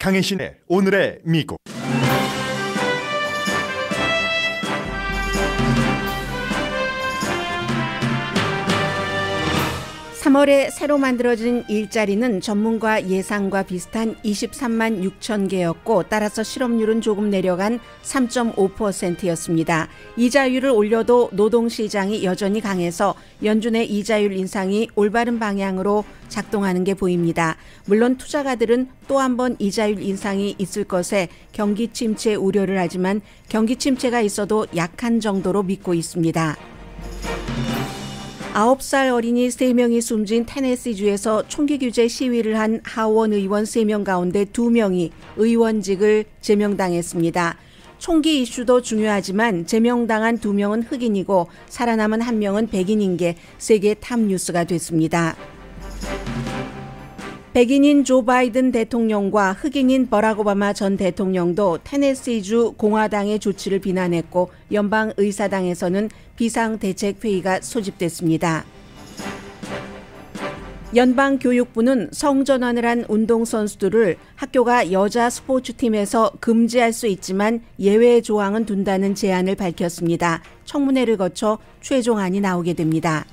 강혜신의 오늘의 미국. 3월에 새로 만들어진 일자리는 전문가 예상과 비슷한 23만 6천 개였고 따라서 실업률은 조금 내려간 3.5%였습니다. 이자율을 올려도 노동시장이 여전히 강해서 연준의 이자율 인상이 올바른 방향으로 작동하는 게 보입니다. 물론 투자가들은 또 한 번 이자율 인상이 있을 것에 경기 침체 우려를 하지만 경기 침체가 있어도 약한 정도로 믿고 있습니다. 9살 어린이 3명이 숨진 테네시주에서 총기 규제 시위를 한 하원 의원 3명 가운데 2명이 의원직을 제명당했습니다. 총기 이슈도 중요하지만 제명당한 2명은 흑인이고 살아남은 1명은 백인인 게 세계 탑 뉴스가 됐습니다. 백인인 조 바이든 대통령과 흑인인 버락 오바마 전 대통령도 테네시주 공화당의 조치를 비난했고 연방의사당에서는 비상대책회의가 소집됐습니다. 연방교육부는 성전환을 한 운동선수들을 학교가 여자 스포츠팀에서 금지할 수 있지만 예외 조항은 둔다는 제안을 밝혔습니다. 청문회를 거쳐 최종안이 나오게 됩니다.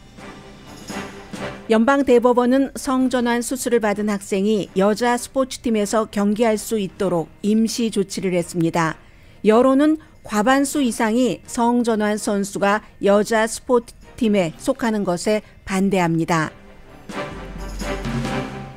연방대법원은 성전환 수술을 받은 학생이 여자 스포츠팀에서 경기할 수 있도록 임시 조치를 했습니다. 여론은 과반수 이상이 성전환 선수가 여자 스포츠팀에 속하는 것에 반대합니다.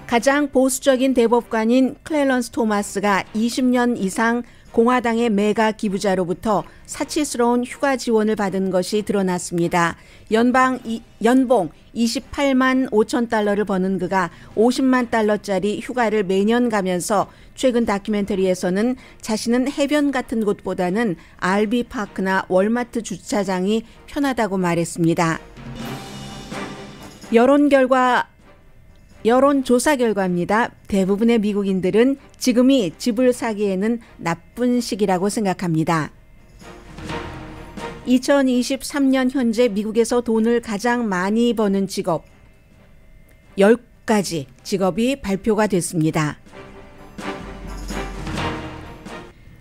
가장 보수적인 대법관인 클래런스 토마스가 20년 이상 공화당의 메가 기부자로부터 사치스러운 휴가 지원을 받은 것이 드러났습니다. 연봉 28만 5천 달러를 버는 그가 50만 달러짜리 휴가를 매년 가면서 최근 다큐멘터리에서는 자신은 해변 같은 곳보다는 RV 파크나 월마트 주차장이 편하다고 말했습니다. 여론조사 결과입니다. 대부분의 미국인들은 지금이 집을 사기에는 나쁜 시기라고 생각합니다. 2023년 현재 미국에서 돈을 가장 많이 버는 직업 10가지 직업이 발표가 됐습니다.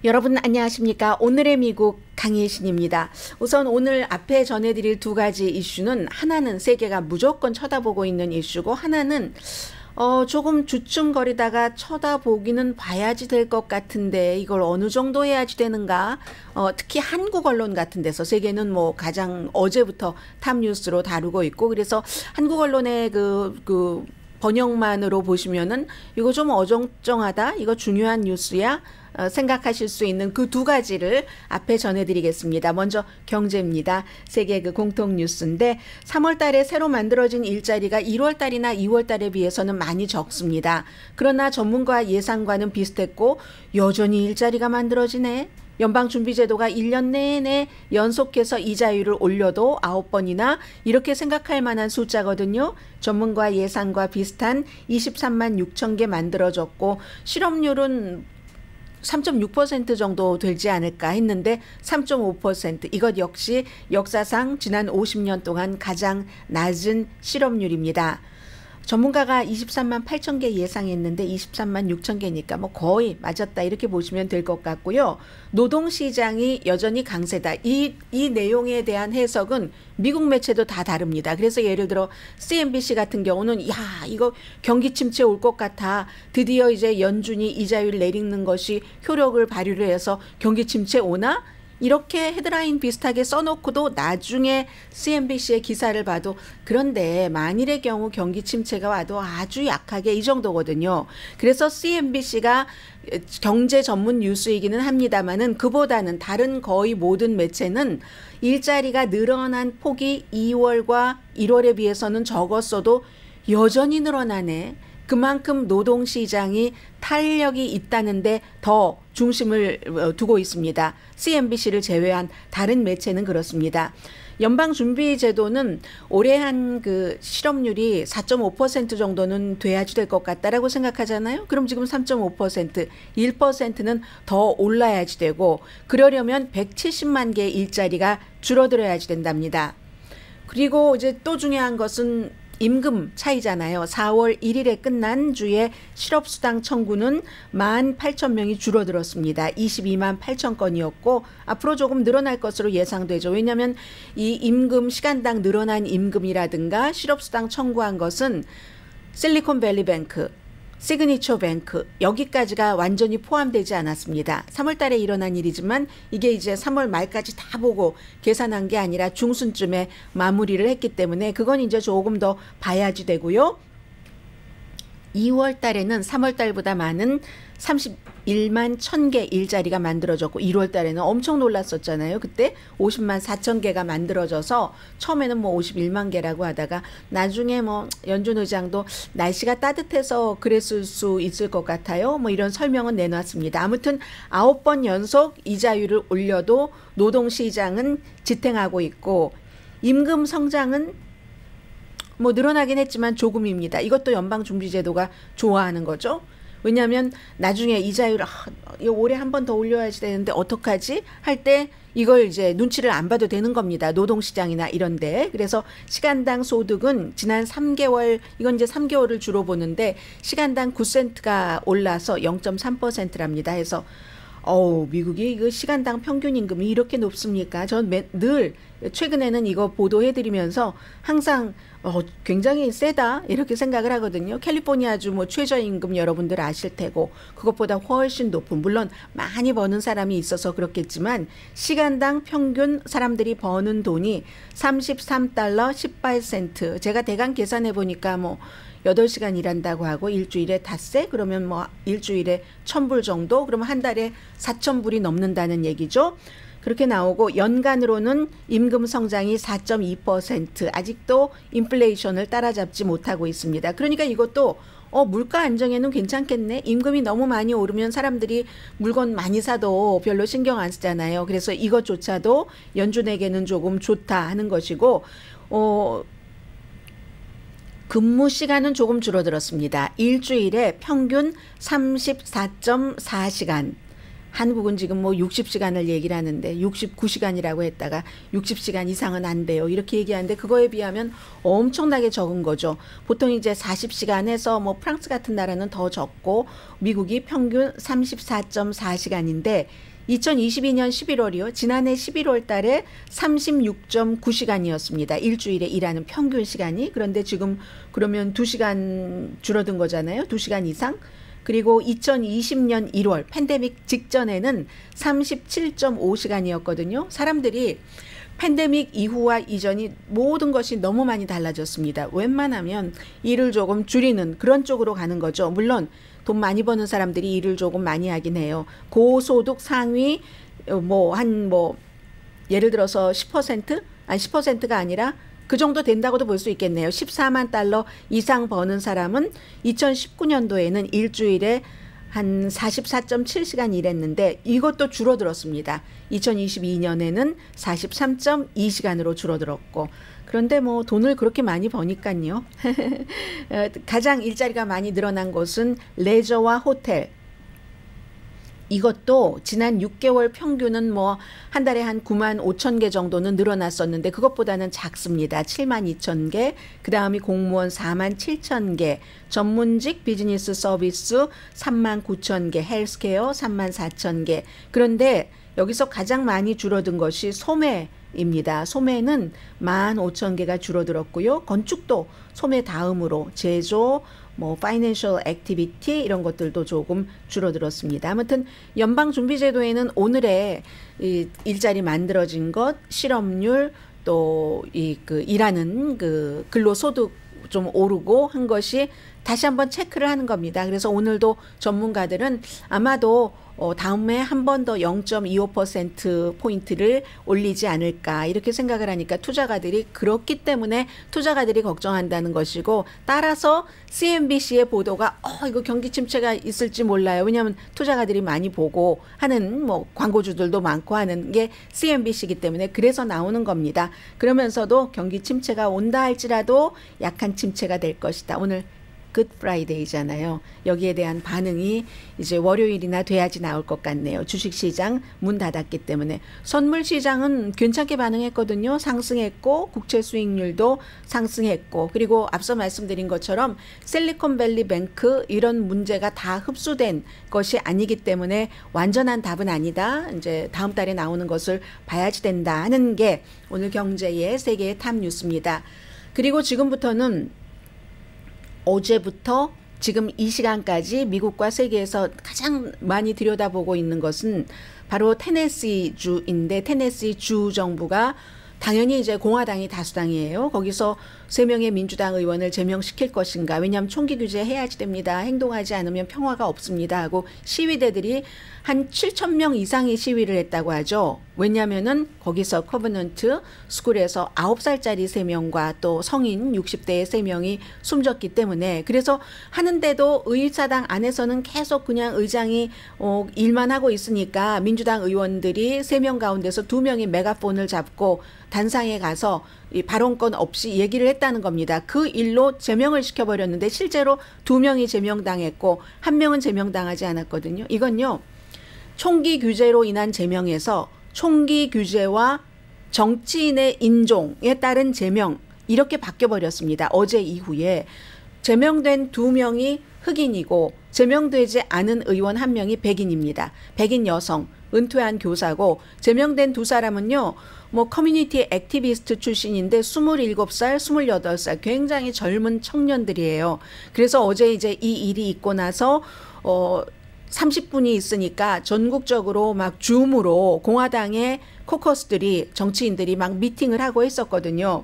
여러분 안녕하십니까? 오늘의 미국 강혜신입니다. 우선 오늘 앞에 전해드릴 2가지 이슈는 하나는 세계가 무조건 쳐다보고 있는 이슈고 하나는 조금 주춤거리다가 쳐다보기는 봐야지 될 것 같은데 이걸 어느 정도 해야지 되는가? 특히 한국 언론 같은 데서 세계는 뭐 가장 어제부터 탑 뉴스로 다루고 있고 그래서 한국 언론의 그 번역만으로 보시면은 이거 좀 어정쩡하다. 이거 중요한 뉴스야. 생각하실 수 있는 그 2가지를 앞에 전해드리겠습니다. 먼저 경제입니다. 세계 그 공통 뉴스인데 3월 달에 새로 만들어진 일자리가 1월 달이나 2월 달에 비해서는 많이 적습니다. 그러나 전문가 예상과는 비슷했고 여전히 일자리가 만들어지네. 연방준비제도가 1년 내내 연속해서 이자율을 올려도 9번이나 이렇게 생각할 만한 숫자거든요. 전문가 예상과 비슷한 23만 6천 개 만들어졌고 실업률은 3.6% 정도 되지 않을까 했는데 3.5%. 이것 역시 역사상 지난 50년 동안 가장 낮은 실업률입니다. 전문가가 23만 8천 개 예상했는데 23만 6천 개니까 뭐 거의 맞았다 이렇게 보시면 될 것 같고요. 노동시장이 여전히 강세다. 이 내용에 대한 해석은 미국 매체도 다 다릅니다. 그래서 예를 들어 CNBC 같은 경우는 야 이거 경기 침체 올 것 같아. 드디어 이제 연준이 이자율 내리는 것이 효력을 발휘를 해서 경기 침체 오나? 이렇게 헤드라인 비슷하게 써놓고도 나중에 CNBC의 기사를 봐도 그런데 만일의 경우 경기 침체가 와도 아주 약하게 이 정도거든요. 그래서 CNBC가 경제 전문 뉴스이기는 합니다만은 그보다는 다른 거의 모든 매체는 일자리가 늘어난 폭이 2월과 1월에 비해서는 적었어도 여전히 늘어나네. 그만큼 노동시장이 탄력이 있다는데 더 중심을 두고 있습니다. CNBC를 제외한 다른 매체는 그렇습니다. 연방준비제도는 올해 한 그 실업률이 4.5% 정도는 돼야지 될 것 같다라고 생각하잖아요. 그럼 지금 3.5%, 1%는 더 올라야지 되고 그러려면 170만 개의 일자리가 줄어들어야지 된답니다. 그리고 이제 또 중요한 것은 임금 차이잖아요. 4월 1일에 끝난 주에 실업수당 청구는 18,000명이 줄어들었습니다. 22만 8천 건이었고 앞으로 조금 늘어날 것으로 예상되죠. 왜냐하면 이 임금 시간당 늘어난 임금이라든가 실업수당 청구한 것은 실리콘밸리뱅크, 시그니처뱅크 여기까지가 완전히 포함되지 않았습니다. 3월 달에 일어난 일이지만 이게 이제 3월 말까지 다 보고 계산한 게 아니라 중순쯤에 마무리를 했기 때문에 그건 이제 조금 더 봐야지 되고요. 2월 달에는 3월 달보다 많은 31만 1000개 일자리가 만들어졌고 1월 달에는 엄청 놀랐었잖아요. 그때 50만 4천 개가 만들어져서 처음에는 뭐 51만 개라고 하다가 나중에 뭐 연준 의장도 날씨가 따뜻해서 그랬을 수 있을 것 같아요. 뭐 이런 설명은 내놨습니다. 아무튼 9번 연속 이자율을 올려도 노동시장은 지탱하고 있고 임금 성장은 뭐 늘어나긴 했지만 조금입니다. 이것도 연방준비제도가 좋아하는 거죠. 왜냐하면 나중에 이자율 올해 한 번 더 올려야지 되는데 어떡하지? 할 때 이걸 이제 눈치를 안 봐도 되는 겁니다. 노동시장이나 이런데. 그래서 시간당 소득은 지난 3개월 이건 이제 3개월을 주로 보는데 시간당 9센트가 올라서 0.3%랍니다. 해서 미국이 그 시간당 평균 임금이 이렇게 높습니까? 전 늘 최근에는 이거 보도해드리면서 항상 굉장히 세다 이렇게 생각을 하거든요. 캘리포니아주 뭐 최저임금 여러분들 아실 테고 그것보다 훨씬 높은 물론 많이 버는 사람이 있어서 그렇겠지만 시간당 평균 사람들이 버는 돈이 33달러 18센트 제가 대강 계산해 보니까 뭐 8시간 일한다고 하고 일주일에 닷새 그러면 뭐 일주일에 1000불 정도 그러면 한 달에 4000불이 넘는다는 얘기죠. 그렇게 나오고 연간으로는 임금 성장이 4.2% 아직도 인플레이션을 따라잡지 못하고 있습니다. 그러니까 이것도 물가 안정에는 괜찮겠네. 임금이 너무 많이 오르면 사람들이 물건 많이 사도 별로 신경 안 쓰잖아요. 그래서 이것조차도 연준에게는 조금 좋다 하는 것이고 근무 시간은 조금 줄어들었습니다. 일주일에 평균 34.4시간. 한국은 지금 뭐 60시간을 얘기를 하는데 69시간이라고 했다가 60시간 이상은 안 돼요. 이렇게 얘기하는데 그거에 비하면 엄청나게 적은 거죠. 보통 이제 40시간에서 뭐 프랑스 같은 나라는 더 적고 미국이 평균 34.4시간인데 2022년 11월이요. 지난해 11월 달에 36.9시간이었습니다. 일주일에 일하는 평균 시간이. 그런데 지금 그러면 2시간 줄어든 거잖아요. 2시간 이상. 그리고 2020년 1월 팬데믹 직전에는 37.5시간이었거든요. 사람들이 팬데믹 이후와 이전이 모든 것이 너무 많이 달라졌습니다. 웬만하면 일을 조금 줄이는 그런 쪽으로 가는 거죠. 물론 돈 많이 버는 사람들이 일을 조금 많이 하긴 해요. 고소득 상위 예를 들어서 10%? 아니 10%가 아니라 그 정도 된다고도 볼 수 있겠네요. 14만 달러 이상 버는 사람은 2019년도에는 일주일에 한 44.7시간 일했는데 이것도 줄어들었습니다. 2022년에는 43.2시간으로 줄어들었고 그런데 뭐 돈을 그렇게 많이 버니까요. 가장 일자리가 많이 늘어난 곳은 레저와 호텔. 이것도 지난 6개월 평균은 뭐 한 달에 한 9만 5천 개 정도는 늘어났었는데 그것보다는 작습니다. 7만 2천 개, 그 다음이 공무원 4만 7천 개, 전문직 비즈니스 서비스 3만 9천 개, 헬스케어 3만 4천 개. 그런데 여기서 가장 많이 줄어든 것이 소매입니다. 소매는 1만 5천 개가 줄어들었고요. 건축도 소매 다음으로 제조, 파이낸셜 액티비티 이런 것들도 조금 줄어들었습니다. 아무튼 연방준비제도에는 오늘의 일자리 만들어진 것, 실업률 또 일하는 근로소득 좀 오르고 한 것이 다시 한번 체크를 하는 겁니다. 그래서 오늘도 전문가들은 아마도 다음에 한 번 더 0.25%포인트를 올리지 않을까 이렇게 생각을 하니까 투자가들이 그렇기 때문에 투자가들이 걱정한다는 것이고 따라서 CNBC의 보도가 이거 경기 침체가 있을지 몰라요. 왜냐하면 투자가들이 많이 보고 하는 광고주들도 많고 하는 게 CNBC이기 때문에 그래서 나오는 겁니다. 그러면서도 경기 침체가 온다 할지라도 약한 침체가 될 것이다. 오늘 굿 프라이데이잖아요. 여기에 대한 반응이 이제 월요일이나 돼야지 나올 것 같네요. 주식시장 문 닫았기 때문에. 선물시장은 괜찮게 반응했거든요. 상승했고 국채 수익률도 상승했고, 그리고 앞서 말씀드린 것처럼 실리콘밸리 뱅크 이런 문제가 다 흡수된 것이 아니기 때문에 완전한 답은 아니다. 이제 다음 달에 나오는 것을 봐야지 된다 하는 게 오늘 경제의 세계의 탑 뉴스입니다. 그리고 지금부터는 어제부터 지금 이 시간까지 미국과 세계에서 가장 많이 들여다보고 있는 것은 바로 테네시 주인데, 테네시 주 정부가 당연히 이제 공화당이 다수당이에요. 거기서 3명의 민주당 의원을 제명시킬 것인가. 왜냐하면 총기 규제 해야지 됩니다. 행동하지 않으면 평화가 없습니다 하고 시위대들이 한 7,000명 이상이 시위를 했다고 하죠. 왜냐하면은 거기서 커버넌트 스쿨에서 9살짜리 3명과 또 성인 60대의 3명이 숨졌기 때문에, 그래서 하는데도 의사당 안에서는 계속 그냥 의장이 일만 하고 있으니까 민주당 의원들이 3명 가운데서 2명이 메가폰을 잡고 단상에 가서 이 발언권 없이 얘기를 했다는 겁니다. 그 일로 제명을 시켜버렸는데 실제로 2명이 제명당했고 1명은 제명당하지 않았거든요. 이건요, 총기 규제로 인한 제명에서 총기 규제와 정치인의 인종에 따른 제명, 이렇게 바뀌어버렸습니다. 어제 이후에 제명된 2명이 흑인이고 제명되지 않은 의원 1명이 백인입니다. 백인 여성, 은퇴한 교사고, 제명된 2사람은요 뭐 커뮤니티 액티비스트 출신인데 27살, 28살 굉장히 젊은 청년들이에요. 그래서 어제 이제 이 일이 있고 나서 30분이 있으니까 전국적으로 막 줌으로 공화당의 코커스들이, 정치인들이 막 미팅을 하고 했었거든요.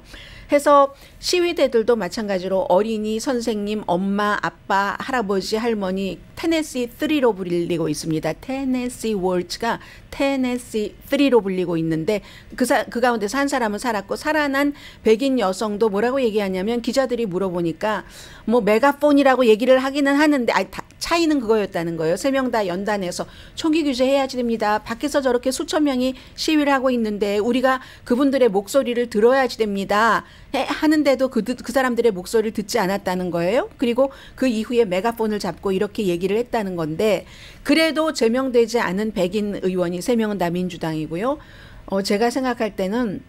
해서 시위대들도 마찬가지로 어린이, 선생님, 엄마, 아빠, 할아버지, 할머니 테네시 3로 불리고 있습니다. 테네시 월츠가 테네시 3로 불리고 있는데 그 가운데서 한 사람은 살았고, 살아난 백인 여성도 뭐라고 얘기하냐면, 기자들이 물어보니까 뭐 메가폰이라고 얘기를 하기는 하는데 차이는 그거였다는 거예요. 3명 다 연단해서 총기 규제해야지 됩니다. 밖에서 저렇게 수천 명이 시위를 하고 있는데 우리가 그분들의 목소리를 들어야지 됩니다. 하는데도 그 사람들의 목소리를 듣지 않았다는 거예요. 그리고 그 이후에 메가폰을 잡고 이렇게 얘기를 했다는 건데, 그래도 제명되지 않은 백인 의원이 3명은 다 민주당이고요. 제가 생각할 때는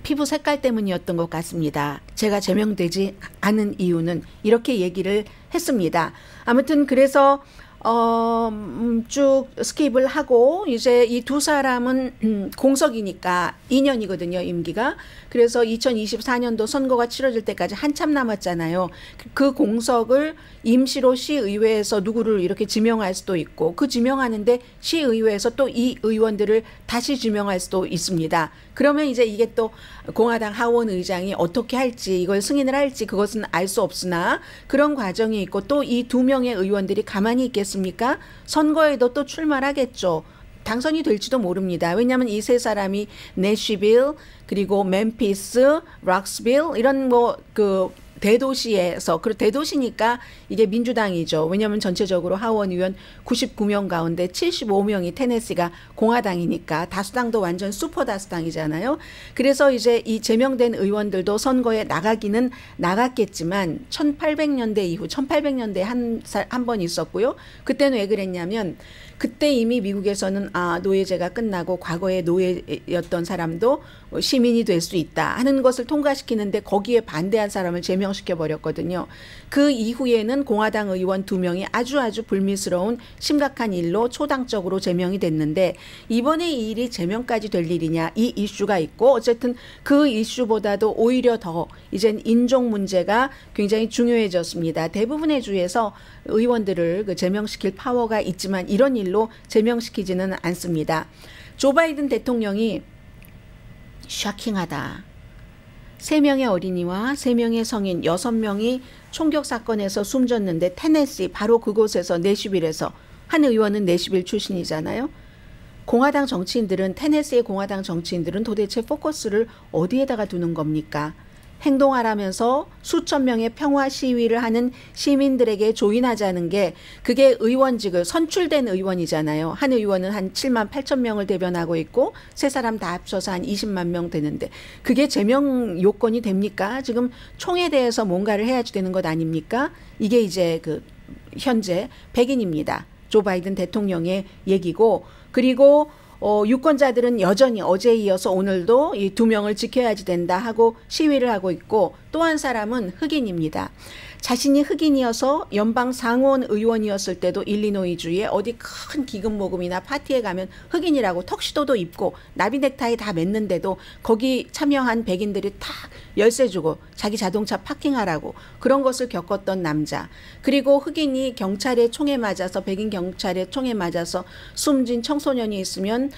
피부 색깔 때문이었던 것 같습니다. 제가 제명되지 않은 이유는, 이렇게 얘기를 했습니다. 아무튼 그래서 쭉 스킵을 하고, 이제 이 2사람은 공석이니까 2년이거든요, 임기가. 그래서 2024년도 선거가 치러질 때까지 한참 남았잖아요. 그 공석을 임시로 시의회에서 누구를 이렇게 지명할 수도 있고, 그 지명하는데 시의회에서 또 이 의원들을 다시 지명할 수도 있습니다. 그러면 이제 이게 또 공화당 하원 의장이 어떻게 할지, 이걸 승인을 할지 그것은 알 수 없으나 그런 과정이 있고, 또 이 2명의 의원들이 가만히 있겠습니까? 선거에도 또 출마하겠죠. 당선이 될지도 모릅니다. 왜냐하면 이 3사람이 내쉬빌, 그리고 멤피스, 락스빌 이런 그 대도시에서, 그리고 대도시니까 이게 민주당이죠. 왜냐하면 전체적으로 하원 의원 99명 가운데 75명이 테네시가 공화당이니까 다수당도 완전 슈퍼 다수당이잖아요. 그래서 이제 이 제명된 의원들도 선거에 나가기는 나갔겠지만 1800년대 이후 1800년대에 한 번 있었고요. 그때는 왜 그랬냐면, 그때 이미 미국에서는 노예제가 끝나고 과거에 노예였던 사람도 시민이 될 수 있다 하는 것을 통과시키는데 거기에 반대한 사람을 제명시켜 버렸거든요. 그 이후에는 공화당 의원 2명이 아주 불미스러운 심각한 일로 초당적으로 제명이 됐는데, 이번에 이 일이 제명까지 될 일이냐, 이 이슈가 있고, 어쨌든 그 이슈보다도 오히려 더 이젠 인종 문제가 굉장히 중요해졌습니다. 대부분의 주에서 의원들을 제명시킬 파워가 있지만 이런 일로 제명시키지는 않습니다. 조 바이든 대통령이 쇼킹하다. 3명의 어린이와 3명의 성인, 6명이 총격 사건에서 숨졌는데 테네시 바로 그곳에서 내시빌에서, 한 의원은 내시빌 출신이잖아요. 공화당 정치인들은, 테네시의 공화당 정치인들은 도대체 포커스를 어디에다가 두는 겁니까? 행동하라면서 수천 명의 평화 시위를 하는 시민들에게 조인하자는 게 그게 의원직을 선출된 의원이잖아요. 한 의원은 한 7만 8천 명을 대변하고 있고 세 사람 다 합쳐서 한 20만 명 되는데 그게 제명 요건이 됩니까? 지금 총에 대해서 뭔가를 해야지 되는 것 아닙니까? 이게 이제 그 현재 백인입니다. 조 바이든 대통령의 얘기고 그리고 유권자들은 여전히 어제에 이어서 오늘도 이 2명을 지켜야지 된다 하고 시위를 하고 있고 또 한 사람은 흑인입니다. 자신이 흑인이어서 연방 상원 의원이었을 때도 일리노이주에 어디 큰 기금 모금이나 파티에 가면 흑인이라고 턱시도도 입고 나비 넥타이 다 맸는데도 거기 참여한 백인들이 다 열쇠 주고 자기 자동차 파킹하라고 그런 것을 겪었던 남자. 그리고 흑인이 경찰의 총에 맞아서 백인 경찰의 총에 맞아서 숨진 청소년이 있으면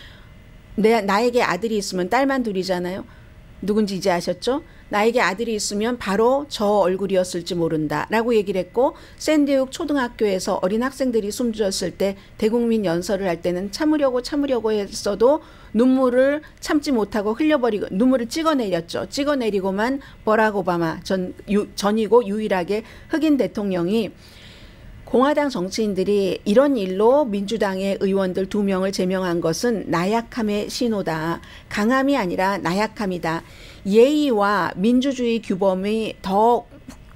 나에게 아들이 있으면 딸만 둘이잖아요. 누군지 이제 아셨죠? 나에게 아들이 있으면 바로 저 얼굴이었을지 모른다 라고 얘기를 했고 샌디욱 초등학교에서 어린 학생들이 숨졌을 때 대국민 연설을 할 때는 참으려고 했어도 눈물을 참지 못하고 흘려버리고 눈물을 찍어내렸죠. 찍어내리고만 버락 오바마 전이고 유일하게 흑인 대통령이 공화당 정치인들이 이런 일로 민주당의 의원들 2명을 제명한 것은 나약함의 신호다. 강함이 아니라 나약함이다. 예의와 민주주의 규범이 더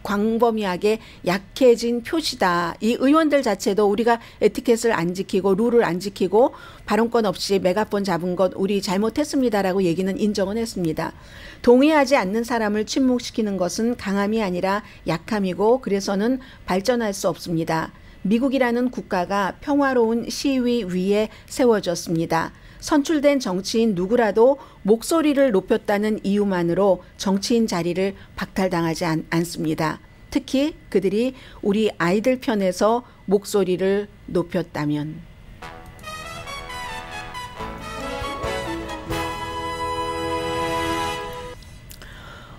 광범위하게 약해진 표시다. 이 의원들 자체도 우리가 에티켓을 안 지키고 룰을 안 지키고 발언권 없이 메가폰 잡은 것 우리 잘못했습니다라고 얘기는 인정은 했습니다. 동의하지 않는 사람을 침묵시키는 것은 강함이 아니라 약함이고 그래서는 발전할 수 없습니다. 미국이라는 국가가 평화로운 시위 위에 세워졌습니다. 선출된 정치인 누구라도 목소리를 높였다는 이유만으로 정치인 자리를 박탈당하지 않습니다. 특히 그들이 우리 아이들 편에서 목소리를 높였다면.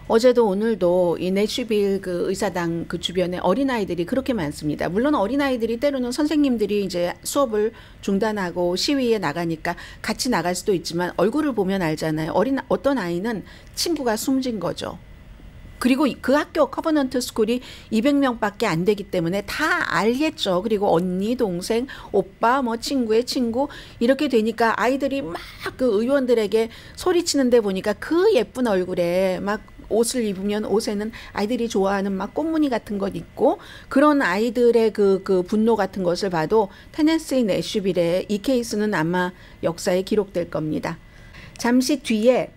어제도 오늘도 이 내슈빌 그 의사당 그 주변에 어린아이들이 그렇게 많습니다. 물론 어린아이들이 때로는 선생님들이 이제 수업을 중단하고 시위에 나가니까 같이 나갈 수도 있지만 얼굴을 보면 알잖아요. 어떤 아이는 친구가 숨진 거죠. 그리고 그 학교 커버넌트 스쿨이 200명밖에 안 되기 때문에 다 알겠죠. 그리고 언니, 동생, 오빠, 뭐 친구의 친구 이렇게 되니까 아이들이 막 그 의원들에게 소리치는데 보니까 그 예쁜 얼굴에 막 옷을 입으면 옷에는 아이들이 좋아하는 막 꽃무늬 같은 것 있고 그런 아이들의 그 분노 같은 것을 봐도 테네시 내슈빌의 이 케이스는 아마 역사에 기록될 겁니다. 잠시 뒤에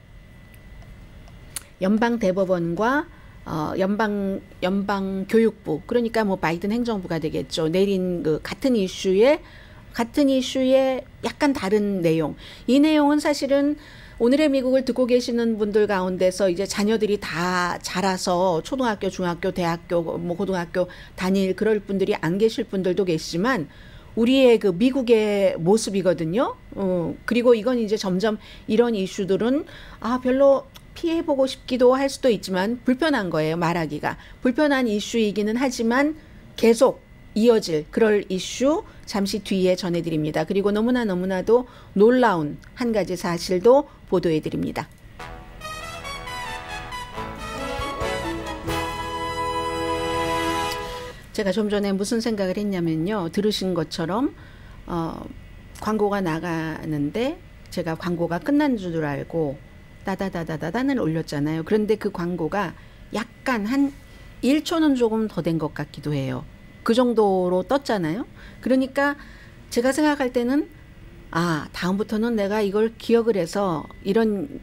연방 대법원과 연방 교육부 그러니까 뭐 바이든 행정부가 되겠죠. 내린 그 같은 이슈에 약간 다른 내용. 이 내용은 사실은 오늘의 미국을 듣고 계시는 분들 가운데서 이제 자녀들이 다 자라서 초등학교, 중학교, 대학교, 뭐 고등학교 다닐 그럴 분들이 안 계실 분들도 계시지만 우리의 그 미국의 모습이거든요. 그리고 이건 이제 점점 이런 이슈들은 별로 피해보고 싶기도 할 수도 있지만 불편한 거예요. 말하기가. 불편한 이슈이기는 하지만 계속 이어질 그럴 이슈 잠시 뒤에 전해드립니다. 그리고 너무나도 놀라운 한 가지 사실도 보도해드립니다. 제가 좀 전에 무슨 생각을 했냐면요. 들으신 것처럼 광고가 나가는데 제가 광고가 끝난 줄 알고 따다다다다단을 올렸잖아요. 그런데 그 광고가 약간 한 1초는 조금 더 된 것 같기도 해요. 그 정도로 떴잖아요. 그러니까 제가 생각할 때는 다음부터는 내가 이걸 기억을 해서 이런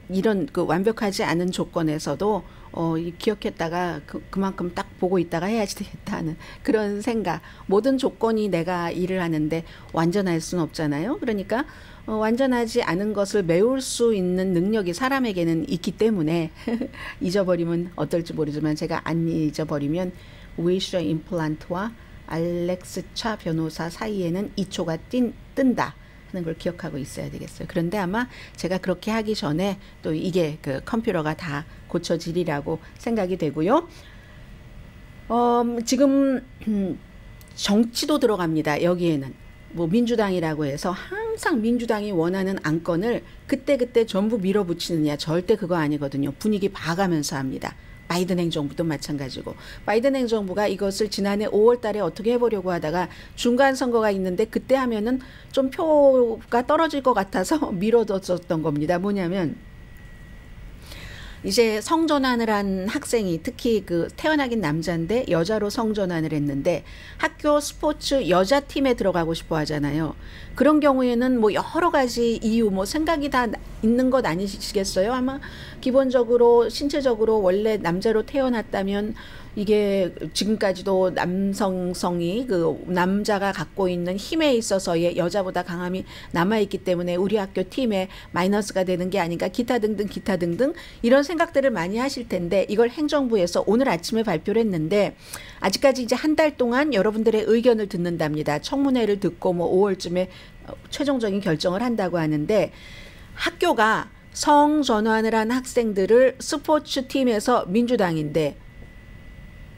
그 완벽하지 않은 조건에서도 기억했다가 그만큼 딱 보고 있다가 해야지 되겠다는 그런 생각. 모든 조건이 내가 일을 하는데 완전할 수는 없잖아요. 그러니까 완전하지 않은 것을 메울 수 있는 능력이 사람에게는 있기 때문에 잊어버리면 어떨지 모르지만 제가 안 잊어버리면 위셔 임플란트와 알렉스 차 변호사 사이에는 2초가 뜬다 하는 걸 기억하고 있어야 되겠어요. 그런데 아마 제가 그렇게 하기 전에 또 이게 그 컴퓨터가 다 고쳐지리라고 생각이 되고요. 지금 정치도 들어갑니다. 여기에는 뭐 민주당이라고 해서 항상 민주당이 원하는 안건을 그때그때 전부 밀어붙이느냐 절대 그거 아니거든요. 분위기 봐가면서 합니다. 바이든 행정부도 마찬가지고 바이든 행정부가 이것을 지난해 5월 달에 어떻게 해보려고 하다가 중간 선거가 있는데 그때 하면은 좀 표가 떨어질 것 같아서 미뤄뒀었던 겁니다. 뭐냐면 이제 성전환을 한 학생이 특히 그 태어나긴 남자인데 여자로 성전환을 했는데 학교 스포츠 여자팀에 들어가고 싶어 하잖아요. 그런 경우에는 뭐 여러 가지 이유 뭐 생각이 다 있는 것 아니시겠어요? 아마 기본적으로 신체적으로 원래 남자로 태어났다면 이게 지금까지도 남성성이 그 남자가 갖고 있는 힘에 있어서의 여자보다 강함이 남아있기 때문에 우리 학교 팀에 마이너스가 되는 게 아닌가 기타 등등 이런 생각들을 많이 하실 텐데 이걸 행정부에서 오늘 아침에 발표를 했는데 아직까지 이제 한 달 동안 여러분들의 의견을 듣는답니다. 청문회를 듣고 뭐 5월쯤에 최종적인 결정을 한다고 하는데 학교가 성전환을 한 학생들을 스포츠팀에서 민주당인데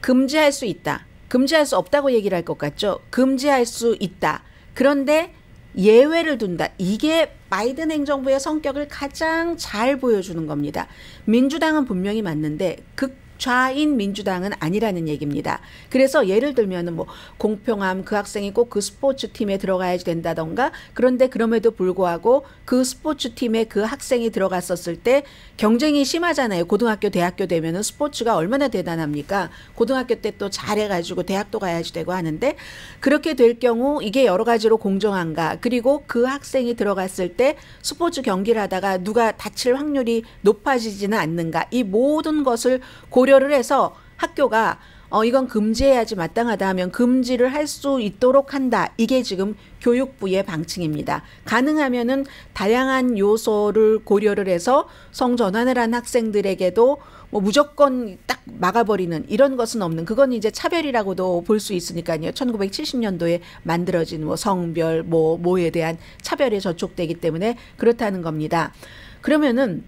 금지할 수 있다. 금지할 수 없다고 얘기를 할 것 같죠. 금지할 수 있다. 그런데 예외를 둔다. 이게 바이든 행정부의 성격을 가장 잘 보여주는 겁니다. 민주당은 분명히 맞는데 극좌인 민주당은 아니라는 얘기입니다. 그래서 예를 들면 뭐 공평함, 그 학생이 꼭 그 스포츠 팀에 들어가야 된다던가 그런데 그럼에도 불구하고 그 스포츠 팀에 그 학생이 들어갔었을 때 경쟁이 심하잖아요. 고등학교, 대학교 되면은 스포츠가 얼마나 대단합니까? 고등학교 때 또 잘해가지고 대학도 가야지 되고 하는데 그렇게 될 경우 이게 여러 가지로 공정한가? 그리고 그 학생이 들어갔을 때 스포츠 경기를 하다가 누가 다칠 확률이 높아지지는 않는가? 이 모든 것을 고려를 해서 학교가 이건 금지해야지 마땅하다 하면 금지를 할 수 있도록 한다. 이게 지금 교육부의 방침입니다. 가능하면은 다양한 요소를 고려를 해서 성전환을 한 학생들에게도 뭐 무조건 딱 막아버리는 이런 것은 없는 그건 이제 차별이라고도 볼 수 있으니까요. 1970년도에 만들어진 뭐 성별 뭐에 대한 차별에 저촉되기 때문에 그렇다는 겁니다. 그러면은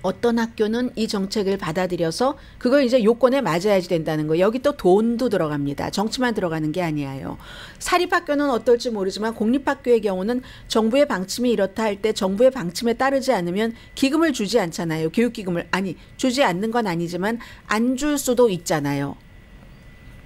어떤 학교는 이 정책을 받아들여서 그걸 이제 요건에 맞아야지 된다는 거예요. 여기 또 돈도 들어갑니다. 정치만 들어가는 게 아니에요. 사립학교는 어떨지 모르지만 공립학교의 경우는 정부의 방침이 이렇다 할 때 정부의 방침에 따르지 않으면 기금을 주지 않잖아요. 교육기금을 주지 않는 건 아니지만 안 줄 수도 있잖아요.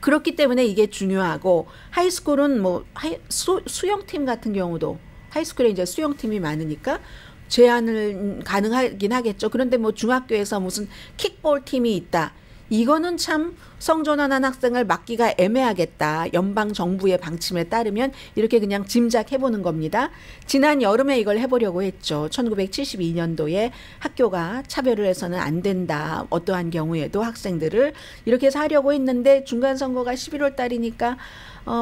그렇기 때문에 이게 중요하고 하이스쿨은 뭐 수영팀 같은 경우도 하이스쿨에 이제 수영팀이 많으니까 제한을 가능하긴 하겠죠. 그런데 뭐 중학교에서 무슨 킥볼 팀이 있다. 이거는 참 성전환한 학생을 막기가 애매하겠다. 연방 정부의 방침에 따르면 이렇게 그냥 짐작해보는 겁니다. 지난 여름에 이걸 해보려고 했죠. 1972년도에 학교가 차별을 해서는 안 된다. 어떠한 경우에도 학생들을 이렇게 해서 하려고 했는데 중간 선거가 11월 달이니까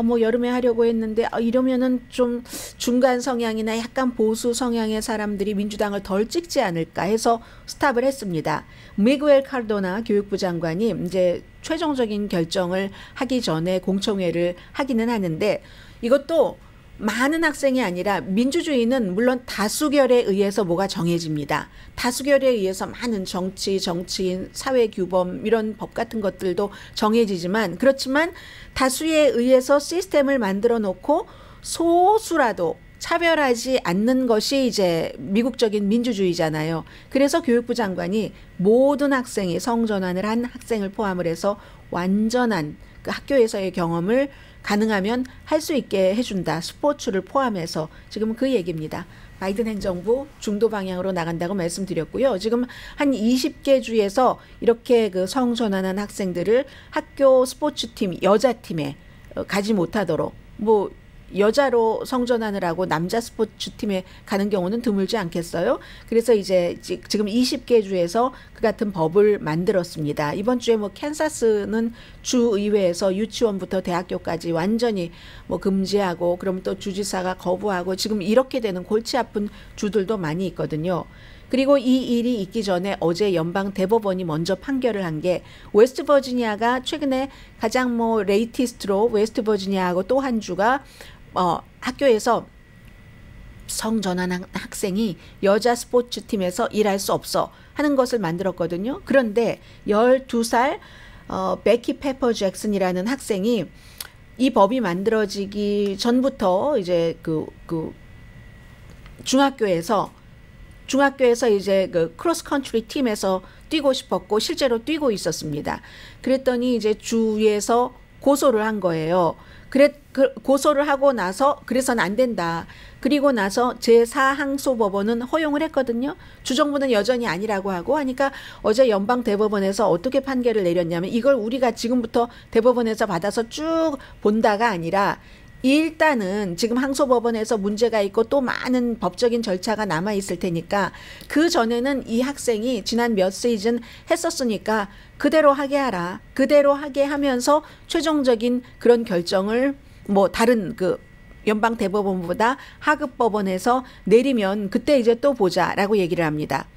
뭐 여름에 하려고 했는데 이러면은 좀 중간 성향이나 약간 보수 성향의 사람들이 민주당을 덜 찍지 않을까 해서 스탑을 했습니다. 미구엘 카르도나 교육부 장관이 이제 최종적인 결정을 하기 전에 공청회를 하기는 하는데 이것도 많은 학생이 아니라 민주주의는 물론 다수결에 의해서 뭐가 정해집니다. 다수결에 의해서 많은 정치인, 사회규범 이런 법 같은 것들도 정해지지만 그렇지만 다수에 의해서 시스템을 만들어 놓고 소수라도 차별하지 않는 것이 이제 미국적인 민주주의잖아요. 그래서 교육부 장관이 모든 학생이 성전환을 한 학생을 포함을 해서 완전한 그 학교에서의 경험을 가능하면 할 수 있게 해준다. 스포츠를 포함해서 지금 그 얘기입니다. 바이든 행정부 중도 방향으로 나간다고 말씀드렸고요. 지금 한 20개 주에서 이렇게 그 성전환한 학생들을 학교 스포츠팀, 여자팀에 가지 못하도록 뭐 여자로 성전환을 하고 남자 스포츠팀에 가는 경우는 드물지 않겠어요? 그래서 이제 지금 20개 주에서 그 같은 법을 만들었습니다. 이번 주에 뭐 캔사스는 주의회에서 유치원부터 대학교까지 완전히 뭐 금지하고 그럼 또 주지사가 거부하고 지금 이렇게 되는 골치 아픈 주들도 많이 있거든요. 그리고 이 일이 있기 전에 어제 연방 대법원이 먼저 판결을 한 게 웨스트버지니아가 최근에 가장 뭐 레이티스트로 웨스트버지니아하고 또 한 주가 학교에서 성전환한 학생이 여자 스포츠팀에서 일할 수 없어 하는 것을 만들었거든요. 그런데 12살 베키 페퍼 잭슨이라는 학생이 이 법이 만들어지기 전부터 이제 그 중학교에서 이제 그 크로스 컨트리 팀에서 뛰고 싶었고 실제로 뛰고 있었습니다. 그랬더니 이제 주에서 고소를 한 거예요. 고소를 하고 나서 그래서는 안 된다. 그리고 나서 제4항소법원은 허용을 했거든요. 주정부는 여전히 아니라고 하고 하니까 어제 연방대법원에서 어떻게 판결을 내렸냐면 이걸 우리가 지금부터 대법원에서 받아서 쭉 본다가 아니라 일단은 지금 항소법원에서 문제가 있고 또 많은 법적인 절차가 남아있을 테니까 그 전에는 이 학생이 지난 몇 시즌 했었으니까 그대로 하게 하라. 그대로 하게 하면서 최종적인 그런 결정을 뭐 다른 그 연방대법원보다 하급법원에서 내리면 그때 이제 또 보자라고 얘기를 합니다.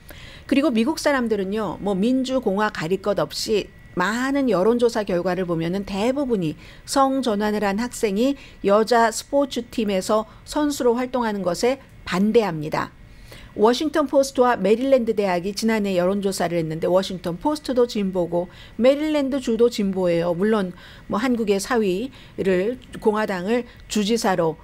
그리고 미국 사람들은요, 뭐 민주공화 가릴 것 없이 많은 여론조사 결과를 보면은 대부분이 성전환을 한 학생이 여자 스포츠팀에서 선수로 활동하는 것에 반대합니다. 워싱턴 포스트와 메릴랜드 대학이 지난해 여론조사를 했는데 워싱턴 포스트도 진보고 메릴랜드 주도 진보예요. 물론 뭐 한국의 사위를 공화당을 주지사로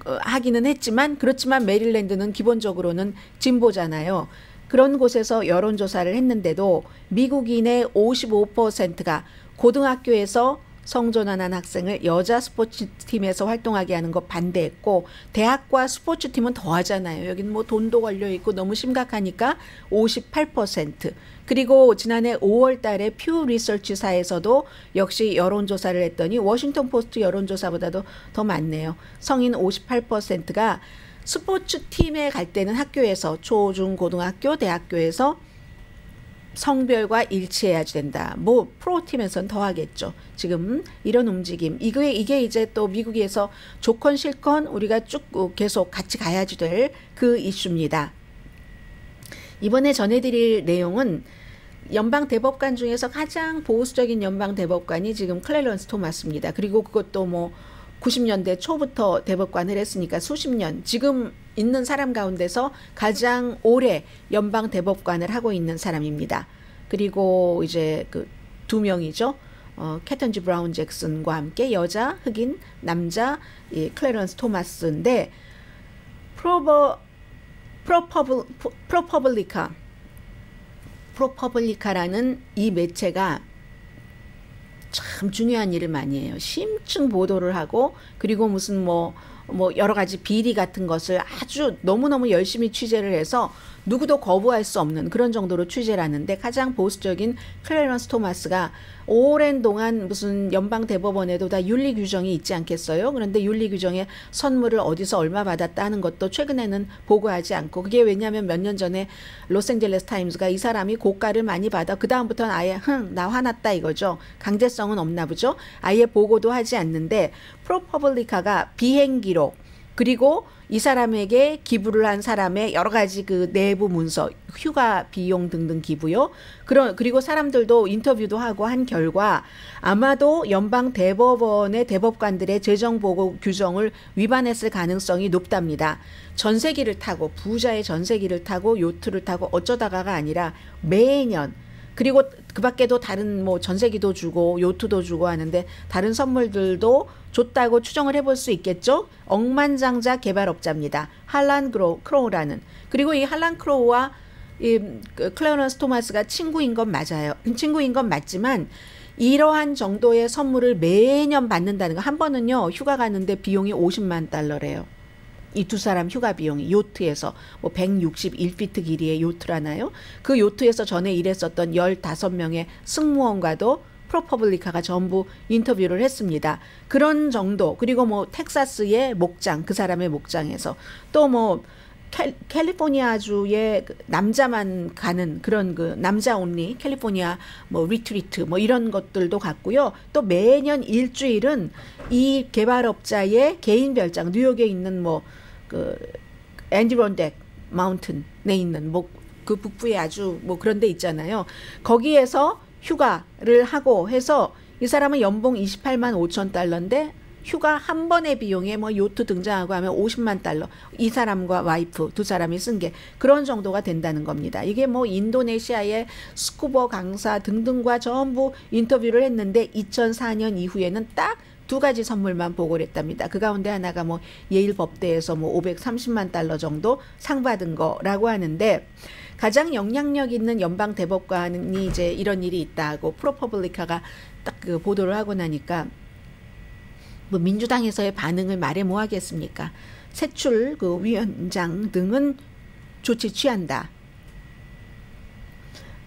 하기는 했지만 그렇지만 메릴랜드는 기본적으로는 진보잖아요. 그런 곳에서 여론조사를 했는데도 미국인의 55%가 고등학교에서 성전환한 학생을 여자 스포츠팀에서 활동하게 하는 거 반대했고 대학과 스포츠팀은 더 하잖아요. 여기는 뭐 돈도 걸려있고 너무 심각하니까 58%. 그리고 지난해 5월 달에 퓨 리서치사에서도 역시 여론조사를 했더니 워싱턴 포스트 여론조사보다도 더 많네요. 성인 58%가 스포츠팀에 갈 때는 학교에서 초, 중, 고등학교, 대학교에서 성별과 일치해야 된다. 뭐 프로팀에서는 더 하겠죠. 지금 이런 움직임. 이게 이제 또 미국에서 좋건 싫건 우리가 쭉 계속 같이 가야지 될 그 이슈입니다. 이번에 전해드릴 내용은 연방대법관 중에서 가장 보수적인 연방대법관이 지금 클래런스 토마스입니다. 그리고 그것도 뭐 90년대 초부터 대법관을 했으니까 수십 년 지금 있는 사람 가운데서 가장 오래 연방 대법관을 하고 있는 사람입니다. 그리고 이제 그 두 명이죠. 캐턴지 브라운 잭슨과 함께 여자, 흑인, 남자 클래런스 토마스인데 프로퍼블리카라는 이 매체가 참 중요한 일을 많이 해요. 심층 보도를 하고 그리고 무슨 뭐 여러 가지 비리 같은 것을 아주 너무너무 열심히 취재를 해서 누구도 거부할 수 없는 그런 정도로 취재를 하는데 가장 보수적인 클래런스 토마스가 오랜 동안 무슨 연방 대법원에도 다 윤리 규정이 있지 않겠어요? 그런데 윤리 규정에 선물을 어디서 얼마 받았다 하는 것도 최근에는 보고하지 않고 그게 왜냐하면 몇 년 전에 로스앤젤레스 타임스가 이 사람이 고가를 많이 받아 그 다음부터는 아예 나 화났다 이거죠. 강제성은 없나 보죠. 아예 보고도 하지 않는데 프로퍼블리카가 비행 기록 그리고 이 사람에게 기부를 한 사람의 여러 가지 그 내부 문서, 휴가 비용 등등 기부요. 그리고 사람들도 인터뷰도 하고 한 결과 아마도 연방 대법원의 대법관들의 재정 보고 규정을 위반했을 가능성이 높답니다. 전세기를 타고 부자의 전세기를 타고 요트를 타고 어쩌다가가 아니라 매년 그리고 그 밖에도 다른 뭐 전세기도 주고 요트도 주고 하는데 다른 선물들도 줬다고 추정을 해볼 수 있겠죠. 억만장자 개발업자입니다. 할란 크로우라는. 그리고 이 할란 크로우와 이 클래런스 토마스가 친구인 건 맞아요. 친구인 건 맞지만 이러한 정도의 선물을 매년 받는다는 거. 한 번은요 휴가 가는데 비용이 $500,000래요. 이 두 사람 휴가 비용이 요트에서 뭐 161피트 길이의 요트라나요? 그 요트에서 전에 일했었던 15명의 승무원과도 프로퍼블리카가 전부 인터뷰를 했습니다. 그런 정도. 그리고 뭐 텍사스의 목장, 그 사람의 목장에서 또 뭐 캘리포니아주의 남자만 가는 그런 그 남자 온리 캘리포니아 뭐 리트리트 뭐 이런 것들도 갔고요. 또 매년 일주일은 이 개발업자의 개인 별장 뉴욕에 있는 뭐 그 앤디론덱 마운틴에 있는 뭐 그 북부에 아주 뭐 그런 데 있잖아요. 거기에서 휴가를 하고 해서 이 사람은 연봉 $285,000인데 휴가 한 번의 비용에 뭐 요트 등장하고 하면 $500,000 이 사람과 와이프 두 사람이 쓴 게 그런 정도가 된다는 겁니다. 이게 뭐 인도네시아의 스쿠버 강사 등등과 전부 인터뷰를 했는데 2004년 이후에는 딱 두 가지 선물만 보고를 했답니다. 그 가운데 하나가 뭐 예일 법대에서 뭐 530만 달러 정도 상 받은 거라고 하는데, 가장 영향력 있는 연방 대법관이 이제 이런 일이 있다고 프로퍼블리카가 딱 그 보도를 하고 나니까 뭐 민주당에서의 반응을 말해 뭐 하겠습니까? 세출 그 위원장 등은 조치 취한다.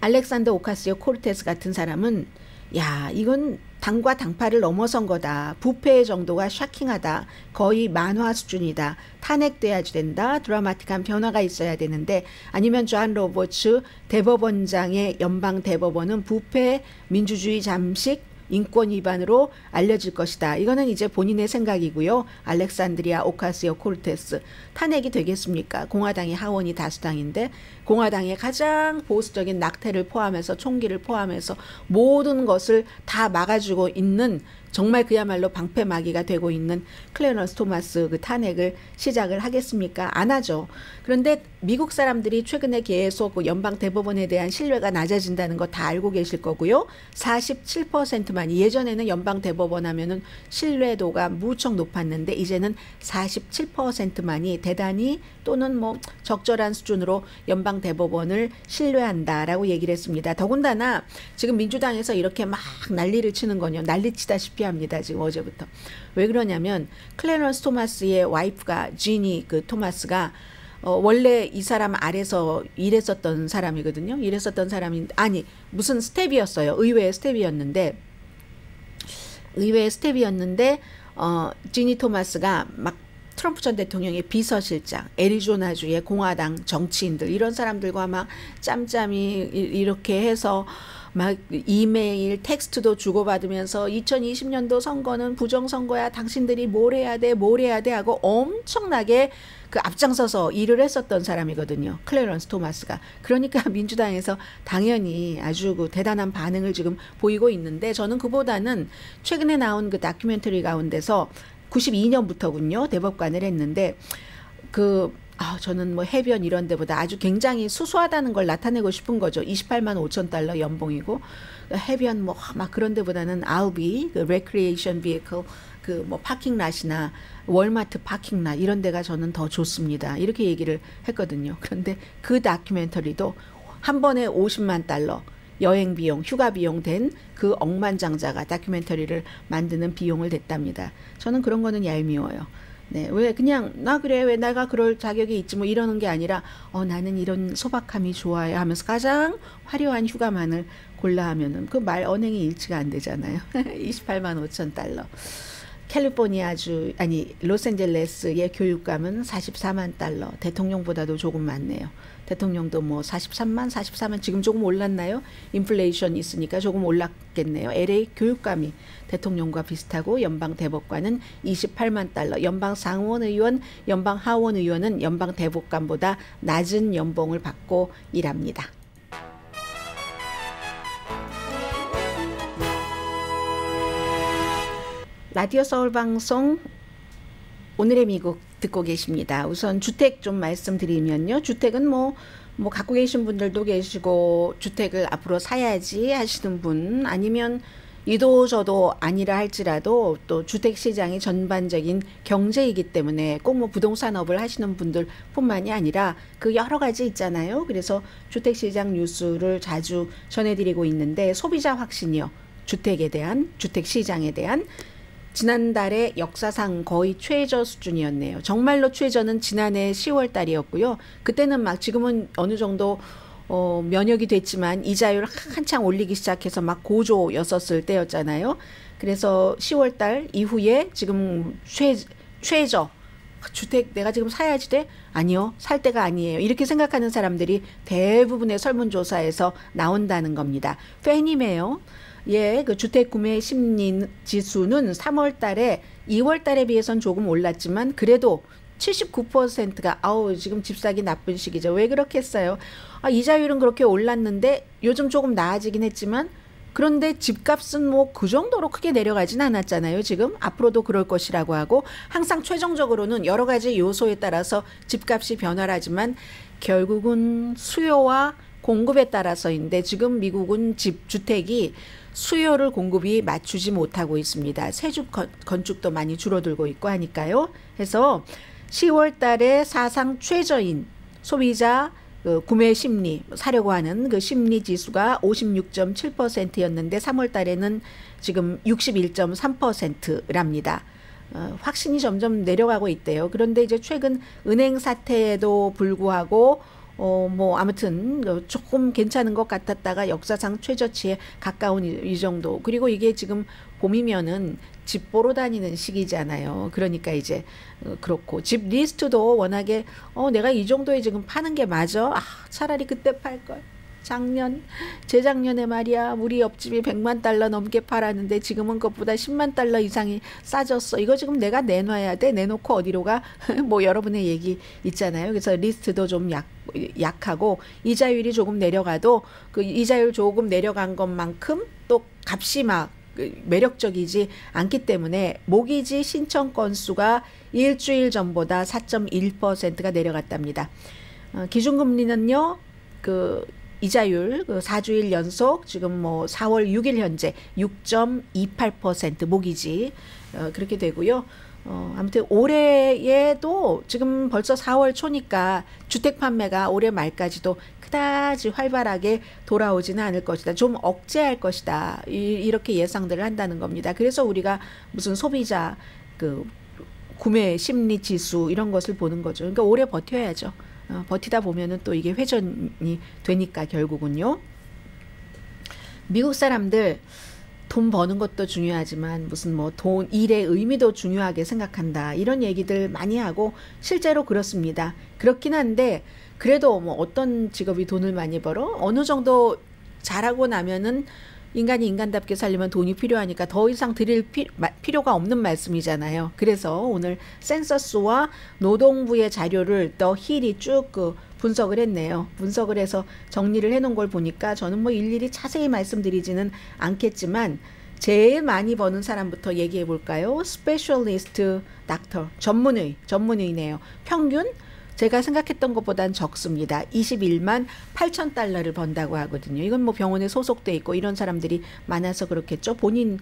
알렉산더 오카시오 코르테스 같은 사람은 야, 이건 당과 당파를 넘어선 거다. 부패의 정도가 샤킹하다. 거의 만화 수준이다. 탄핵돼야 된다. 드라마틱한 변화가 있어야 되는데, 아니면 존 로버츠 대법원장의 연방 대법원은 부패, 민주주의 잠식, 인권 위반으로 알려질 것이다. 이거는 이제 본인의 생각이고요. 알렉산드리아 오카시오 코르테스 탄핵이 되겠습니까? 공화당이 하원이 다수당인데, 공화당의 가장 보수적인 낙태를 포함해서 총기를 포함해서 모든 것을 다 막아주고 있는, 정말 그야말로 방패막이가 되고 있는 클래런스 토마스 그 탄핵을 시작을 하겠습니까? 안 하죠. 그런데 미국 사람들이 최근에 계속 그 연방 대법원에 대한 신뢰가 낮아진다는 거 다 알고 계실 거고요. 47%만, 예전에는 연방 대법원 하면은 신뢰도가 무척 높았는데 이제는 47%만이 대단히 또는 뭐 적절한 수준으로 연방 대법원을 신뢰한다라고 얘기를 했습니다. 더군다나 지금 민주당에서 이렇게 막 난리를 치는 건요, 난리치다시피 합니다. 지금 어제부터. 왜 그러냐면 클래런스 토마스의 와이프가 지니 그 토마스가 원래 이 사람 아래서 일했었던 사람이거든요. 일했었던 사람이 아니 무슨 스텝이었어요. 의회 스텝이었는데 지니 토마스가 막 트럼프 전 대통령의 비서실장, 애리조나주의 공화당 정치인들 이런 사람들과 막 짬짬이 이렇게 해서 막 이메일, 텍스트도 주고받으면서 2020년도 선거는 부정선거야. 당신들이 뭘 해야 돼 하고 엄청나게 그 앞장서서 일을 했었던 사람이거든요. 클래런스 토마스가. 그러니까 민주당에서 당연히 아주 그 대단한 반응을 지금 보이고 있는데, 저는 그보다는 최근에 나온 그 다큐멘터리 가운데서 92년부터군요. 대법관을 했는데 저는 뭐 해변 이런 데보다 아주 굉장히 수수하다는 걸 나타내고 싶은 거죠. 28만 5천 달러 연봉이고 해변 뭐 막 그런 데보다는 RV, 그 recreation vehicle, 그 뭐 파킹랏이나 월마트 파킹랏 이런 데가 저는 더 좋습니다. 이렇게 얘기를 했거든요. 그런데 그 다큐멘터리도 한 번에 50만 달러 여행 비용, 휴가 비용 된 그 억만장자가 다큐멘터리를 만드는 비용을 댔답니다. 저는 그런 거는 얄미워요. 네, 왜 그냥 왜 내가 그럴 자격이 있지 뭐 이러는 게 아니라 나는 이런 소박함이 좋아요 하면서 가장 화려한 휴가만을 골라 하면은 그 말 언행이 일치가 안 되잖아요. 28만 5천 달러. 로스앤젤레스의 교육감은 44만 달러. 대통령보다도 조금 많네요. 대통령도 뭐 44만 지금 조금 올랐나요? 인플레이션 있으니까 조금 올랐겠네요. LA 교육감이 대통령과 비슷하고 연방 대법관은 28만 달러. 연방 상원의원, 연방 하원의원은 연방 대법관보다 낮은 연봉을 받고 일합니다. 라디오 서울 방송 오늘의 미국 듣고 계십니다. 우선 주택 좀 말씀드리면요. 주택은 뭐 갖고 계신 분들도 계시고 주택을 앞으로 사야지 하시는 분, 아니면 이도 저도 아니라 할지라도 또 주택 시장이 전반적인 경제이기 때문에 꼭 뭐 부동산업을 하시는 분들뿐만이 아니라 그 여러 가지 있잖아요. 그래서 주택 시장 뉴스를 자주 전해드리고 있는데, 소비자 확신이요. 주택에 대한, 주택 시장에 대한 지난달에 역사상 거의 최저 수준이었네요. 정말로 최저는 지난해 10월 달이었고요. 그때는 막 지금은 어느 정도 면역이 됐지만 이자율 한창 올리기 시작해서 막 고조였었을 때였잖아요. 그래서 10월 달 이후에 지금 최저 주택 내가 지금 사야지 돼? 아니요. 살 때가 아니에요. 이렇게 생각하는 사람들이 대부분의 설문조사에서 나온다는 겁니다. 페니메요. 그 주택 구매 심리 지수는 3월 달에 2월 달에 비해서는 조금 올랐지만 그래도 79%가 지금 집 사기 나쁜 시기죠. 왜 그렇겠어요? 이자율은 그렇게 올랐는데 요즘 조금 나아지긴 했지만, 그런데 집값은 뭐 그 정도로 크게 내려가진 않았잖아요. 지금 앞으로도 그럴 것이라고 하고, 항상 최종적으로는 여러 가지 요소에 따라서 집값이 변화하지만 결국은 수요와 공급에 따라서인데, 지금 미국은 주택이 수요를 공급이 맞추지 못하고 있습니다. 세주 건축도 많이 줄어들고 있고 하니까요. 해서 10월 달에 사상 최저인 소비자 구매 심리, 사려고 하는 그 심리 지수가 56.7%였는데 3월 달에는 지금 61.3%랍니다. 확신이 점점 내려가고 있대요. 그런데 이제 최근 은행 사태에도 불구하고 뭐 아무튼 조금 괜찮은 것 같았다가 역사상 최저치에 가까운 이 정도. 그리고 이게 지금 봄이면은 집 보러 다니는 시기잖아요. 그러니까 이제 그렇고 집 리스트도 워낙에 내가 이 정도에 지금 파는 게 맞아? 차라리 그때 팔 걸. 재작년에 말이야 우리 옆집이 100만 달러 넘게 팔았는데 지금은 그것보다 10만 달러 이상이 싸졌어. 이거 지금 내가 내놔야 돼. 내놓고 어디로 가? 뭐 여러분의 얘기 있잖아요. 그래서 리스트도 좀 약하고 이자율이 조금 내려가도 그 이자율 조금 내려간 것만큼 또 값이 막 매력적이지 않기 때문에 모기지 신청 건수가 일주일 전보다 4.1%가 내려갔답니다. 기준금리는요, 이자율 4주일 연속 지금 뭐 4월 6일 현재 6.28% 모기지 그렇게 되고요. 아무튼 올해에도 지금 벌써 4월 초니까 주택 판매가 올해 말까지도 그다지 활발하게 돌아오지는 않을 것이다. 좀 억제할 것이다. 이렇게 예상들을 한다는 겁니다. 그래서 우리가 무슨 소비자 구매 심리 지수 이런 것을 보는 거죠. 그러니까 오래 버텨야죠. 버티다 보면은 또 이게 회전이 되니까 결국은요. 미국 사람들 돈 버는 것도 중요하지만 무슨 뭐 일의 의미도 중요하게 생각한다. 이런 얘기들 많이 하고 실제로 그렇습니다. 그렇긴 한데 그래도 뭐 어떤 직업이 돈을 많이 벌어? 어느 정도 잘하고 나면은 인간이 인간답게 살려면 돈이 필요하니까 더 이상 드릴 필요가 없는 말씀이잖아요. 그래서 오늘 센서스와 노동부의 자료를 더 힐이 쭉 분석을 했네요. 분석을 해서 정리를 해놓은 걸 보니까 저는 뭐 일일이 자세히 말씀드리지는 않겠지만 제일 많이 버는 사람부터 얘기해 볼까요? 스페셜리스트 닥터, 전문의네요. 평균 제가 생각했던 것보단 적습니다. 21만 8천 달러를 번다고 하거든요. 이건 뭐 병원에 소속돼 있고 이런 사람들이 많아서 그렇겠죠. 본인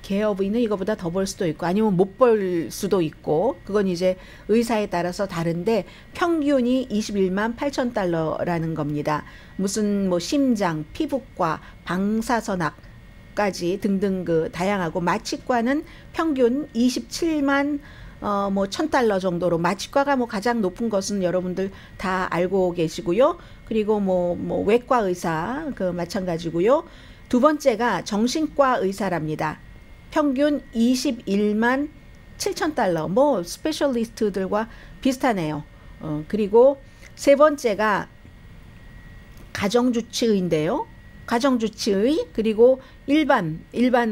개업인은 이거보다 더 벌 수도 있고 아니면 못 벌 수도 있고 그건 이제 의사에 따라서 다른데 평균이 21만 8천 달러라는 겁니다. 무슨 뭐 심장, 피부과, 방사선학까지 등등 다양하고 마취과는 평균 27만 뭐 1,000달러 정도로 마취과가 뭐 가장 높은 것은 여러분들 다 알고 계시고요. 그리고 뭐 외과 의사 마찬가지고요. 두 번째가 정신과 의사랍니다. 평균 21만 7,000달러. 뭐 스페셜리스트들과 비슷하네요. 그리고 세 번째가 가정주치의인데요. 가정주치의 그리고 일반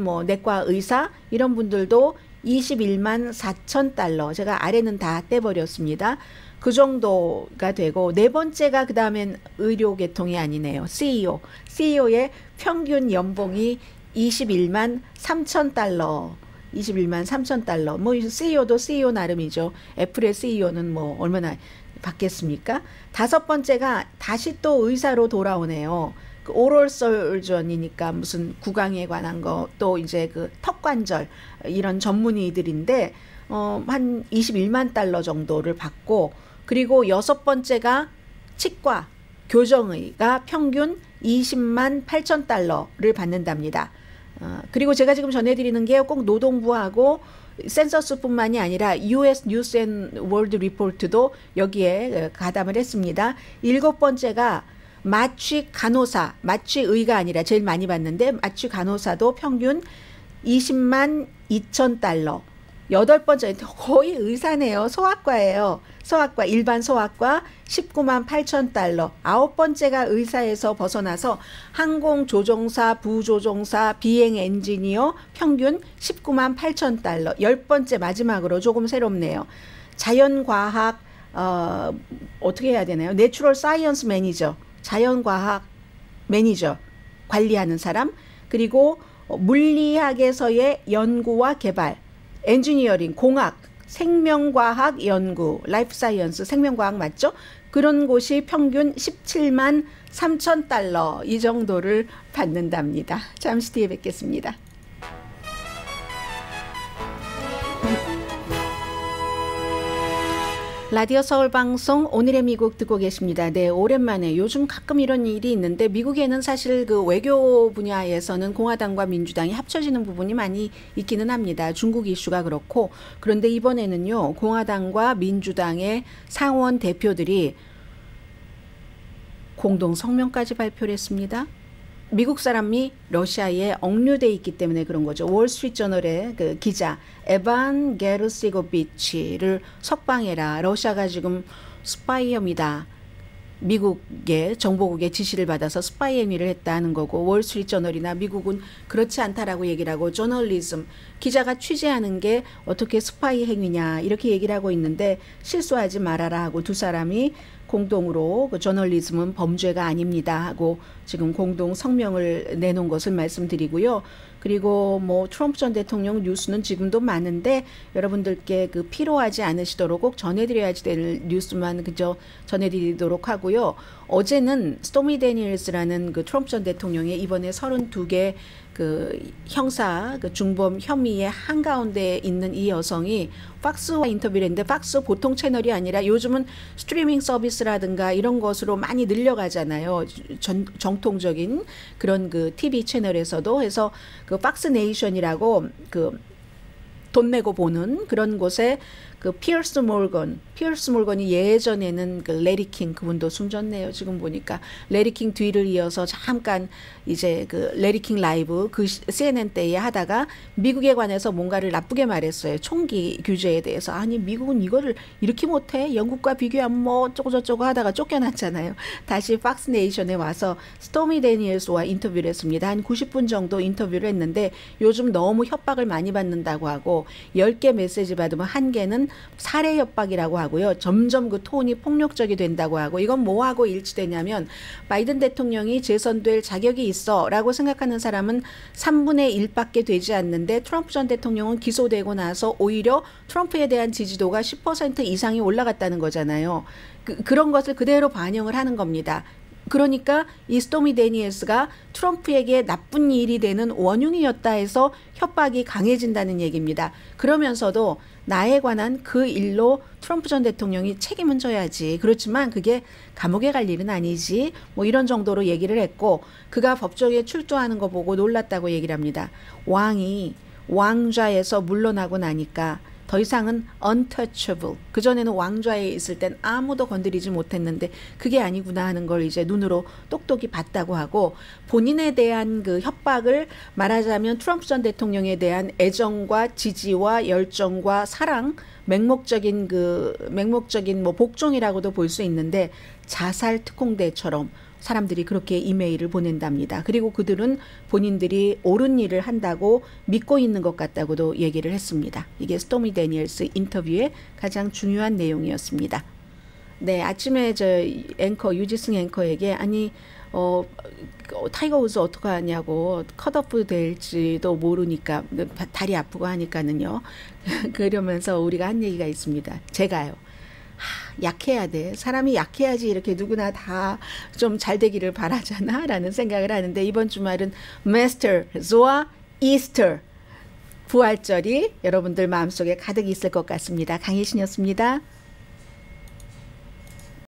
뭐 내과 의사 이런 분들도 21만 4천 달러. 제가 아래는 다 떼버렸습니다. 그 정도가 되고 네 번째가 그 다음엔 의료계통이 아니네요. CEO의 평균 연봉이 21만 3천 달러. 21만 3천 달러. 뭐 CEO도 CEO 나름이죠. 애플의 CEO는 뭐 얼마나 받겠습니까? 다섯 번째가 다시 또 의사로 돌아오네요. 오럴 서전이니까 무슨 구강에 관한 거 또 이제 턱관절 이런 전문의들인데 한 21만 달러 정도를 받고 그리고 여섯 번째가 치과 교정의가 평균 20만 8천 달러를 받는답니다. 그리고 제가 지금 전해드리는 게 꼭 노동부하고 센서스뿐만이 아니라 US 뉴스 앤 월드 리포트도 여기에 가담을 했습니다. 일곱 번째가 마취 간호사, 마취의가 아니라 제일 많이 받는데 마취 간호사도 평균 20만 2천 달러. 여덟 번째 거의 의사네요. 소아과예요. 소아과 일반 소아과 19만 8천 달러. 아홉 번째가 의사에서 벗어나서 항공조종사, 부조종사, 비행 엔지니어 평균 19만 8천 달러. 열 번째 마지막으로 조금 새롭네요. 자연과학 어떻게 해야 되나요? 내추럴 사이언스 매니저. 자연과학 매니저 관리하는 사람 그리고 물리학에서의 연구와 개발 엔지니어링 공학 생명과학 연구, 라이프 사이언스, 생명과학 맞죠? 그런 곳이 평균 17만 3천 달러 이 정도를 받는답니다. 잠시 뒤에 뵙겠습니다. 라디오 서울 방송 오늘의 미국 듣고 계십니다. 네, 오랜만에 요즘 가끔 이런 일이 있는데 미국에는 사실 그 외교 분야에서는 공화당과 민주당이 합쳐지는 부분이 많이 있기는 합니다. 중국 이슈가 그렇고 그런데 이번에는요 공화당과 민주당의 상원 대표들이 공동 성명까지 발표를 했습니다. 미국 사람이 러시아에 억류돼 있기 때문에 그런 거죠. 월스트리트저널의 그 기자 에반 게르시고비치를 석방해라. 러시아가 지금 스파이 혐의다. 미국의 정보국의 지시를 받아서 스파이 행위를 했다는 거고 월스트리트저널이나 미국은 그렇지 않다라고 얘기를 하고 저널리즘 기자가 취재하는 게 어떻게 스파이 행위냐 이렇게 얘기를 하고 있는데 실수하지 말아라 하고 두 사람이 공동으로 그 저널리즘은 범죄가 아닙니다 하고 지금 공동 성명을 내놓은 것을 말씀드리고요. 그리고 뭐 트럼프 전 대통령 뉴스는 지금도 많은데 여러분들께 그 피로하지 않으시도록 꼭 전해드려야지 될 뉴스만 그저 전해드리도록 하고요. 어제는 스토미 데니엘스라는 그 트럼프 전 대통령의 이번에 32개 그 형사 그 중범 혐의의 한가운데 있는 이 여성이 팍스와 인터뷰를 했는데 팍스 보통 채널이 아니라 요즘은 스트리밍 서비스라든가 이런 것으로 많이 늘려가잖아요. 정통적인 그런 그 TV 채널에서도 해서 그 팍스 네이션이라고 그 돈 내고 보는 그런 곳에 그 피어스 몰건이 예전에는 그 레리 킹 그분도 숨졌네요. 지금 보니까 레리 킹 뒤를 이어서 잠깐 이제 그 레리 킹 라이브 그 CNN 때에 하다가 미국에 관해서 뭔가를 나쁘게 말했어요. 총기 규제에 대해서. 아니 미국은 이거를 이렇게 못해? 영국과 비교하면 뭐 어쩌고 저쩌고 하다가 쫓겨났잖아요. 다시 팍스 네이션에 와서 스토미 데니엘스와 인터뷰를 했습니다. 한 90분 정도 인터뷰를 했는데 요즘 너무 협박을 많이 받는다고 하고 10개 메시지 받으면 1개는 살해 협박이라고 하고요. 점점 그 톤이 폭력적이 된다고 하고 이건 뭐하고 일치되냐면 바이든 대통령이 재선될 자격이 있어라고 생각하는 사람은 3분의 1밖에 되지 않는데 트럼프 전 대통령은 기소되고 나서 오히려 트럼프에 대한 지지도가 10% 이상이 올라갔다는 거잖아요. 그런 것을 그대로 반영을 하는 겁니다. 그러니까 이 스토미 데니엘스가 트럼프에게 나쁜 일이 되는 원흉이었다 해서 협박이 강해진다는 얘기입니다. 그러면서도 나에 관한 그 일로 트럼프 전 대통령이 책임은 져야지. 그렇지만 그게 감옥에 갈 일은 아니지. 뭐 이런 정도로 얘기를 했고 그가 법정에 출두하는 거 보고 놀랐다고 얘기를 합니다. 왕이 왕좌에서 물러나고 나니까 더 이상은 untouchable. 그전에는 왕좌에 있을 땐 아무도 건드리지 못했는데 그게 아니구나 하는 걸 이제 눈으로 똑똑히 봤다고 하고 본인에 대한 그 협박을 말하자면 트럼프 전 대통령에 대한 애정과 지지와 열정과 사랑 맹목적인 뭐 복종이라고도 볼 수 있는데 자살 특공대처럼 사람들이 그렇게 이메일을 보낸답니다. 그리고 그들은 본인들이 옳은 일을 한다고 믿고 있는 것 같다고도 얘기를 했습니다. 이게 스토미 데니엘스 인터뷰의 가장 중요한 내용이었습니다. 네, 아침에 저 앵커 유지승 앵커에게 아니 타이거 우즈 어떻게 하냐고 컷오프 될지도 모르니까 다리 아프고 하니까는요. 그러면서 우리가 한 얘기가 있습니다. 제가요. 약해야 돼. 사람이 약해야지 이렇게 누구나 다 좀 잘 되기를 바라잖아 라는 생각을 하는데 이번 주말은 메스터즈와 이스터 부활절이 여러분들 마음속에 가득 있을 것 같습니다. 강혜신이었습니다.